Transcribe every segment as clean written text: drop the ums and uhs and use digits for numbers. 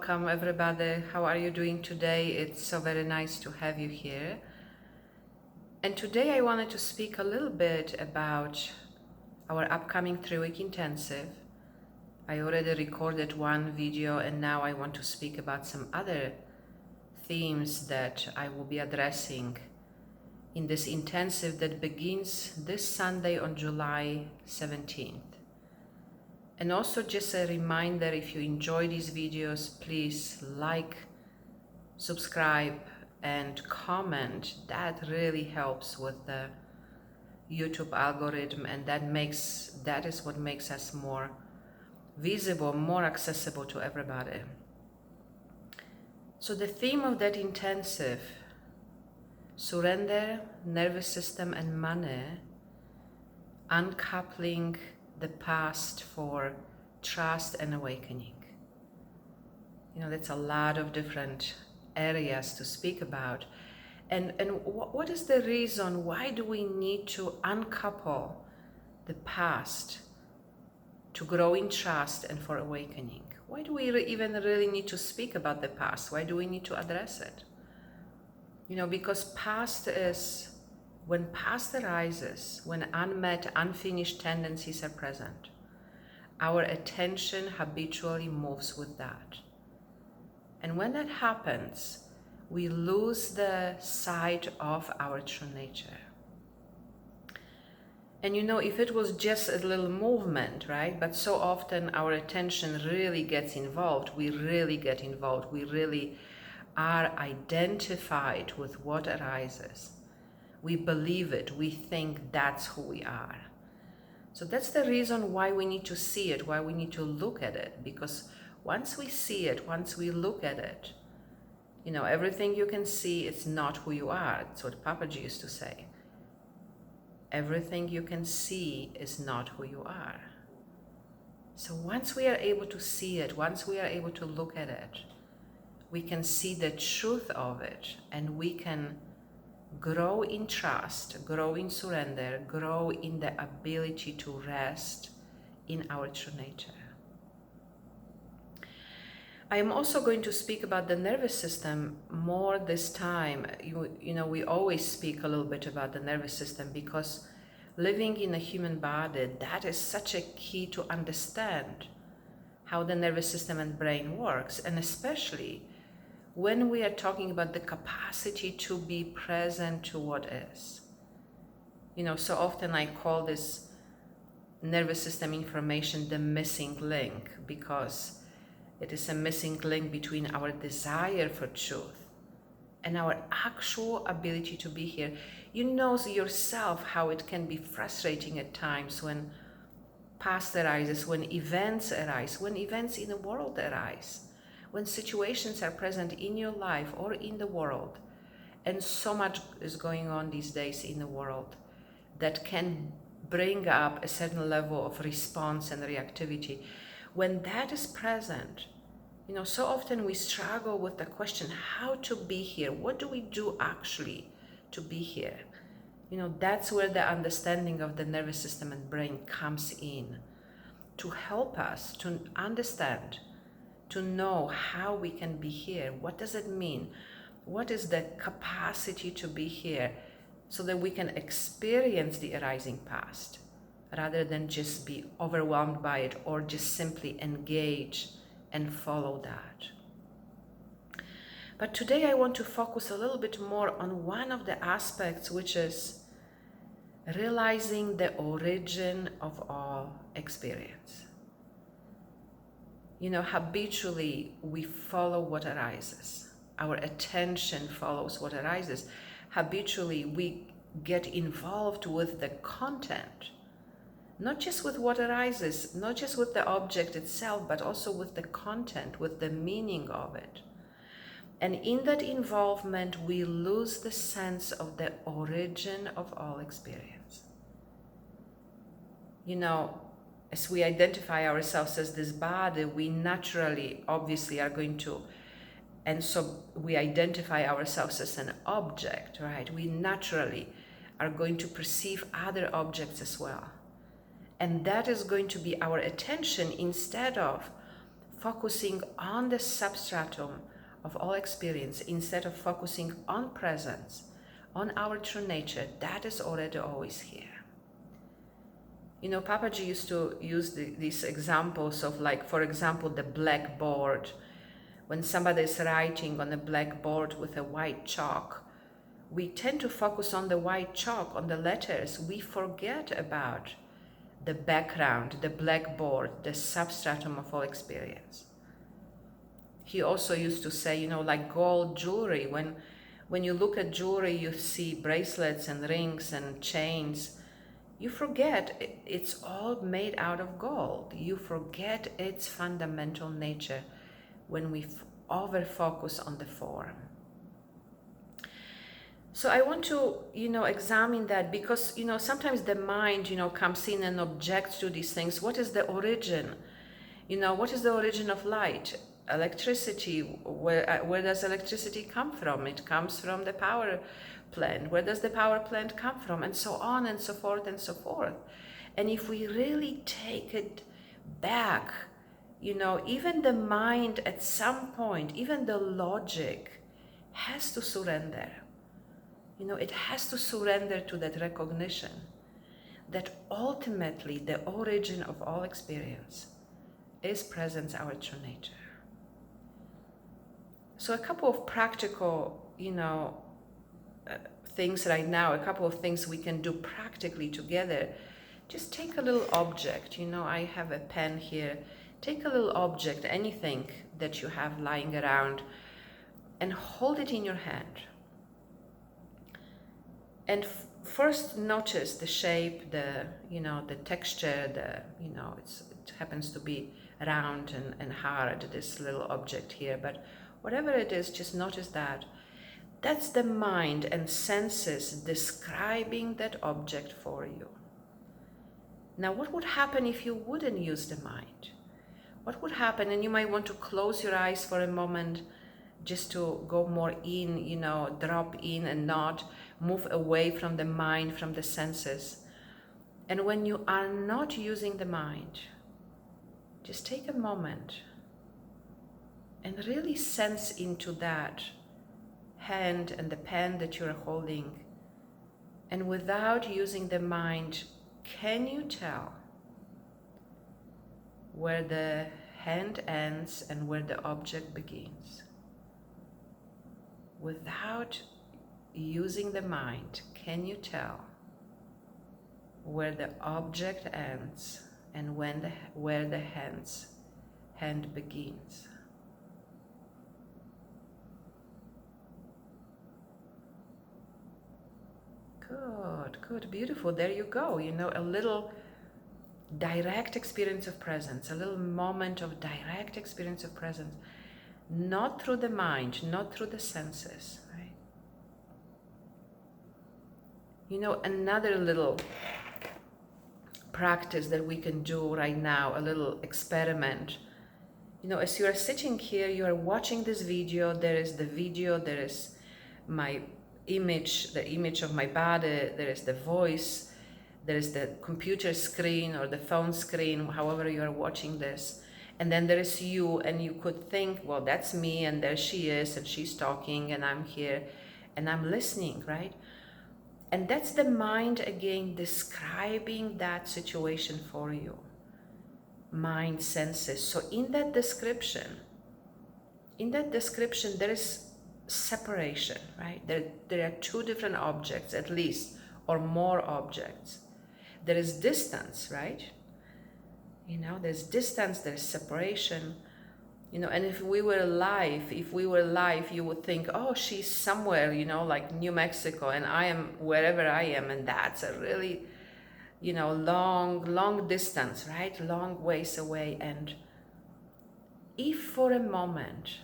welcome everybody. How are you doing today? It's so very nice to have you here. And today I wanted to speak a little bit about our upcoming 3-week intensive. I already recorded one video and now I want to speak about some other themes that I will be addressing in this intensive that begins this Sunday on July 17th. And also just a reminder, if you enjoy these videos, please like, subscribe, and comment. That really helps with the YouTube algorithm, and that is what makes us more visible, more accessible to everybody. So the theme of that intensive, surrender, nervous system, and money, uncoupling the past for trust and awakening. You know, that's a lot of different areas to speak about. And what is the reason? Why do we need to uncouple the past to grow in trust and for awakening? Why do we even really need to speak about the past? Why do we need to address it? You know, because past is, when past arises, when unmet, unfinished tendencies are present, our attention habitually moves with that. And when that happens, we lose the sight of our true nature. And you know, if it was just a little movement, right? But so often our attention really gets involved. We really get involved. We really are identified with what arises. We believe it. We think that's who we are. So that's the reason why we need to see it, why we need to look at it. Because once we see it, once we look at it, you know, everything you can see is not who you are. That's what Papaji used to say. Everything you can see is not who you are. So once we are able to see it, once we are able to look at it, we can see the truth of it, and we can grow in trust, grow in surrender, grow in the ability to rest in our true nature. I am also going to speak about the nervous system more this time. You know, we always speak a little bit about the nervous system because living in a human body, that is such a key to understand how the nervous system and brain works, and especially when we are talking about the capacity to be present to what is. You know, so often I call this nervous system information the missing link, because it is a missing link between our desire for truth and our actual ability to be here. You know yourself how it can be frustrating at times when past arises, when events arise, when events in the world arise, when situations are present in your life or in the world. And so much is going on these days in the world that can bring up a certain level of response and reactivity. When that is present, you know, so often we struggle with the question, how to be here? What do we do actually to be here? You know, that's where the understanding of the nervous system and brain comes in to help us to understand, to know how we can be here. What does it mean? What is the capacity to be here so that we can experience the arising past rather than just be overwhelmed by it or just simply engage and follow that. But today I want to focus a little bit more on one of the aspects, which is realizing the origin of all experience. You know, habitually we follow what arises. Our attention follows what arises. Habitually we get involved with the content, not just with what arises, not just with the object itself, but also with the content, with the meaning of it. And in that involvement, we lose the sense of the origin of all experience. You know, as we identify ourselves as this body, we naturally, obviously, are going to, and so we identify ourselves as an object, right? We naturally are going to perceive other objects as well. And that is going to be our attention instead of focusing on the substratum of all experience instead of focusing on presence, on our true nature, that is already always here. You know, Papaji used to use these examples of, like, for example, the blackboard. When somebody is writing on a blackboard with a white chalk, we tend to focus on the white chalk, on the letters. We forget about the background, the blackboard, the substratum of all experience. He also used to say, you know, like gold jewelry. When you look at jewelry, you see bracelets and rings and chains. You forget it's all made out of gold. You forget its fundamental nature when we over-focus on the form. So I want to, you know, examine that because, you know, sometimes the mind, you know, comes in and objects to these things. What is the origin? You know, what is the origin of light? Electricity, where does electricity come from? It comes from the power plant. Where does the power plant come from? And so on and so forth and so forth. And if we really take it back, you know, even the mind at some point, even the logic has to surrender. You know, it has to surrender to that recognition that ultimately the origin of all experience is presence, our true nature. So a couple of practical, you know, things right now, a couple of things we can do practically together. Just take a little object, you know, I have a pen here. Take a little object, anything that you have lying around, and hold it in your hand. And first notice the shape, the, you know, the texture, the, you know, it happens to be round and hard, this little object here, but whatever it is, just notice that. That's the mind and senses describing that object for you. Now, what would happen if you wouldn't use the mind? What would happen? And you might want to close your eyes for a moment just to go more in, you know, drop in and not move away from the mind, from the senses. And when you are not using the mind, just take a moment and really sense into that hand and the pen that you're holding. And without using the mind, can you tell where the hand ends and where the object begins? Without using the mind, can you tell where the object ends and where the hand begins? Good, beautiful. There you go. You know, a little direct experience of presence, a little moment of direct experience of presence, not through the mind, not through the senses, right? You know, another little practice that we can do right now, a little experiment. You know, as you are sitting here, you are watching this video, there is the video, there is my image, the image of my body, there is the voice, there is the computer screen or the phone screen, however you are watching this. And then there is you, and you could think, well, that's me, and there she is, and she's talking, and I'm here, and I'm listening, right? And that's the mind again describing that situation for you. Mind, senses. So in that description, there is separation, right? There are two different objects at least, or more objects. There is distance, right? You know, there's distance, there's separation, you know, and if we were live, you would think, oh, she's somewhere, you know, like New Mexico, and I am wherever I am, and that's a really, you know, long distance, right? Long ways away. And if for a moment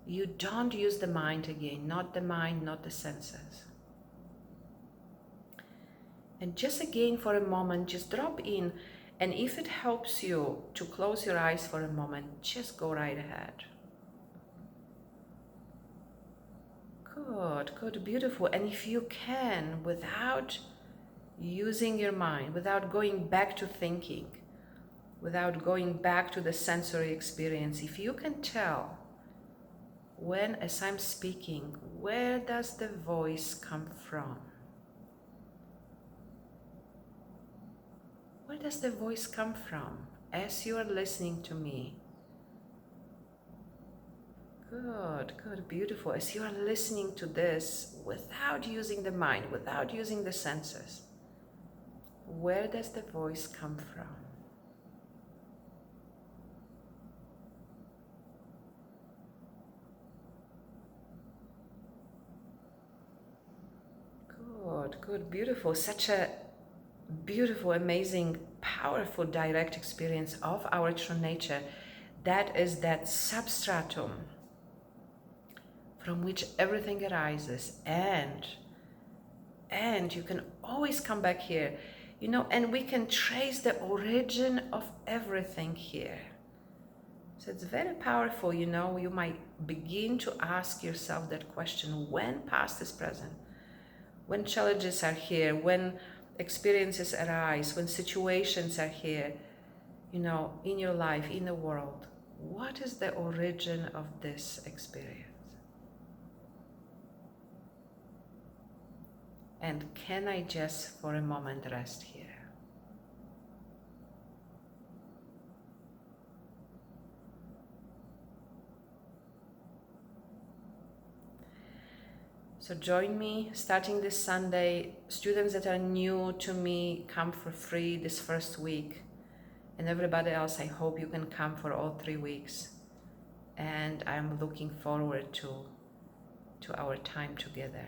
you don't use the mind again, not the mind, not the senses, and just again for a moment, just drop in. And if it helps you to close your eyes for a moment, just go right ahead. Good, beautiful. And if you can, without using your mind, without going back to thinking, without going back to the sensory experience, if you can tell when, as I'm speaking, where does the voice come from? Where does the voice come from as you are listening to me? Good, good, beautiful. As you are listening to this without using the mind, without using the senses, where does the voice come from? Good, good, beautiful. Such a beautiful, amazing, powerful, direct experience of our true nature. That is that substratum from which everything arises, and you can always come back here, and we can trace the origin of everything here. So it's very powerful. You might begin to ask yourself that question: when past is present, when challenges are here, when experiences arise, when situations are here, in your life, in the world, what is the origin of this experience? And can I just for a moment rest here? So join me starting this Sunday. Students that are new to me come for free this first week. And everybody else, I hope you can come for all 3 weeks. And I'm looking forward to our time together.